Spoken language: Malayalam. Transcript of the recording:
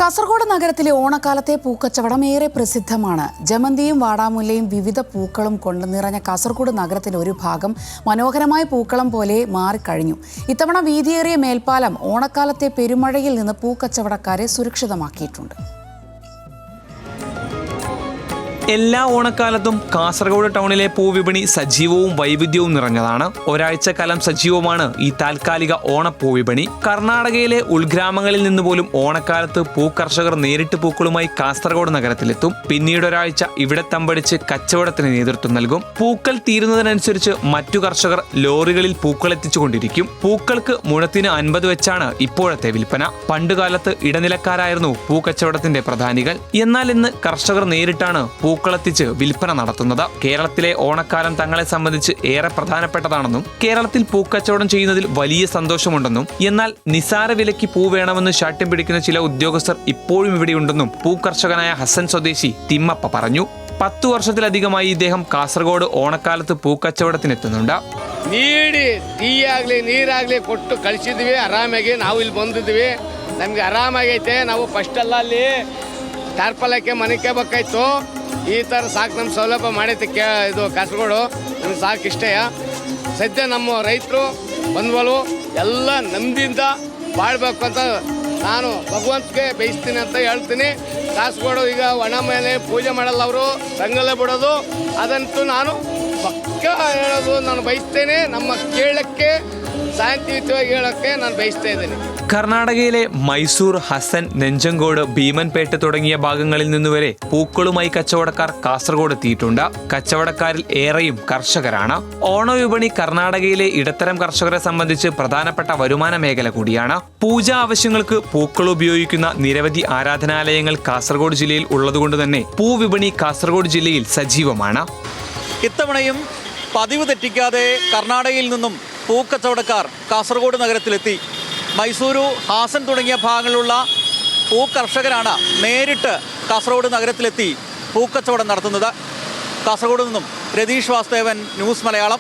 കാസർഗോഡ് നഗരത്തിലെ ഓണക്കാലത്തെ പൂക്കച്ചവടം ഏറെ പ്രസിദ്ധമാണ്. ജമന്തിയും വാടാമുല്ലയും വിവിധ പൂക്കളും കൊണ്ട് നിറഞ്ഞ കാസർഗോഡ് നഗരത്തിന്റെ ഒരു ഭാഗം മനോഹരമായ പൂക്കളം പോലെ മാറിക്കഴിഞ്ഞു. ഇത്തവണ വീതിയേറിയ മേൽപ്പാലം ഓണക്കാലത്തെ പെരുമഴയിൽ നിന്ന് പൂക്കച്ചവടക്കാരെ സുരക്ഷിതമാക്കിയിട്ടുണ്ട്. എല്ലാ ഓണക്കാലത്തും കാസർഗോഡ് ടൗണിലെ പൂവിപണി സജീവവും വൈവിധ്യവും നിറഞ്ഞതാണ്. ഒരാഴ്ചക്കാലം സജീവമാണ് ഈ താൽക്കാലിക ഓണപ്പൂവിപണി. കർണാടകയിലെ ഉൾഗ്രാമങ്ങളിൽ നിന്ന് പോലും ഓണക്കാലത്ത് പൂക്കർഷകർ നേരിട്ട് പൂക്കളുമായി കാസർഗോഡ് നഗരത്തിലെത്തും. പിന്നീട് ഒരാഴ്ച ഇവിടെ തമ്പടിച്ച് കച്ചവടത്തിന് നേതൃത്വം നൽകും. പൂക്കൾ തീരുന്നതിനനുസരിച്ച് മറ്റു കർഷകർ ലോറികളിൽ പൂക്കൾ എത്തിച്ചുകൊണ്ടിരിക്കും. പൂക്കൾക്ക് മുഴത്തിന് 50 വെച്ചാണ് ഇപ്പോഴത്തെ വിൽപ്പന. പണ്ടുകാലത്ത് ഇടനിലക്കാരായിരുന്നു പൂക്കച്ചവടത്തിന്റെ പ്രധാനികൾ. എന്നാൽ ഇന്ന് കർഷകർ നേരിട്ടാണ് പൂക്കളെത്തിച്ച് വിൽപ്പന നടത്തുന്നത്. കേരളത്തിലെ ഓണക്കാലം തങ്ങളെ സംബന്ധിച്ച് ഏറെ പ്രധാനപ്പെട്ടതാണെന്നും കേരളത്തിൽ പൂക്കച്ചവടം ചെയ്യുന്നതിൽ വലിയ സന്തോഷമുണ്ടെന്നും എന്നാൽ നിസാര വിലയ്ക്ക് പൂ വേണമെന്ന് ശാഠ്യം പിടിക്കുന്ന ചില ഉദ്യോഗസ്ഥർ ഇപ്പോഴും ഇവിടെയുണ്ടെന്നും പൂക്കർഷകനായ ഹസൻ സ്വദേശി തിമ്മപ്പ പറഞ്ഞു. 10 വർഷത്തിലധികമായി ഇദ്ദേഹം കാസർഗോഡ് ഓണക്കാലത്ത് പൂക്കച്ചവടത്തിനെത്തുന്നുണ്ട്. ನೀಡಿ ಟೀ ಆಗಲಿ ನೀರಾಗಲಿ ಕೊಟ್ಟು ಕಳಿಸಿದ್ವಿ. ಆರಾಮಾಗಿ ನಾವು ಇಲ್ಲಿ ಬಂದಿದ್ವಿ. ನಮಗೆ ಆರಾಮಾಗೈತೆ. ನಾವು ಫಸ್ಟ್ ಎಲ್ಲ ಅಲ್ಲಿ ಟಾರ್ಪಲಕ್ಕೆ ಮನೆಗೆ ಬೇಕಾಯ್ತು. ಈ ಥರ ಸಾಕು ನಮ್ಮ ಸೌಲಭ್ಯ ಮಾಡೈತೆ ಇದು ಕಾಸರಗೋಡು. ನಮ್ಗೆ ಸಾಕು ಇಷ್ಟೇ. ಸದ್ಯ ನಮ್ಮ ರೈತರು ಬಂದ್ವಲು ಎಲ್ಲ ನೆಮ್ಮದಿಯಿಂದ ಬಾಳ್ಬೇಕು ಅಂತ ನಾನು ಭಗವಂತಗೆ ಬಯಸ್ತೀನಿ ಅಂತ ಹೇಳ್ತೀನಿ. ಕಾಸರಗೋಡು ಈಗ ಒಣ ಮೇಲೆ ಪೂಜೆ ಮಾಡಲ್ಲ, ಅವರು ರಂಗಲ್ಲೇ ಬಿಡೋದು. ಅದಂತೂ ನಾನು ಪಕ್ಕ ಹೇಳೋದು ನಾನು ಬಯಸ್ತೇನೆ. ನಮ್ಮ ಕೇಳಕ್ಕೆ ಶಾಂತಿಯುತವಾಗಿ ಹೇಳೋಕ್ಕೆ ನಾನು ಬಯಸ್ತಾ ಇದ್ದೀನಿ. കർണാടകയിലെ മൈസൂർ, ഹസൻ, നെഞ്ചങ്കോട്, ഭീമൻപേട്ട് തുടങ്ങിയ ഭാഗങ്ങളിൽ നിന്നുവരെ പൂക്കളുമായി കച്ചവടക്കാർ കാസർഗോഡ് എത്തിയിട്ടുണ്ട്. കച്ചവടക്കാരിൽ ഏറെയും കർഷകരാണ്. ഓണവിപണി കർണാടകയിലെ ഇടത്തരം കർഷകരെ സംബന്ധിച്ച് പ്രധാനപ്പെട്ട വരുമാന മേഖല കൂടിയാണ്. പൂജാ ആവശ്യങ്ങൾക്ക് പൂക്കൾ ഉപയോഗിക്കുന്ന നിരവധി ആരാധനാലയങ്ങൾ കാസർഗോഡ് ജില്ലയിൽ ഉള്ളതുകൊണ്ട് തന്നെ പൂവിപണി കാസർഗോഡ് ജില്ലയിൽ സജീവമാണ്. ഇത്തവണയും പതിവ് തെറ്റിക്കാതെ കർണാടകയിൽ നിന്നും പൂക്കച്ചവടക്കാർ കാസർഗോഡ് നഗരത്തിലെത്തി. മൈസൂരു, ഹാസൻ തുടങ്ങിയ ഭാഗങ്ങളിലുള്ള പൂക്കർഷകരാണ് നേരിട്ട് കാസർഗോഡ് നഗരത്തിലെത്തി പൂക്കച്ചവടം നടത്തുന്നത്. കാസർഗോഡ് നിന്നും രതീഷ് വാസുദേവൻ, ന്യൂസ് മലയാളം.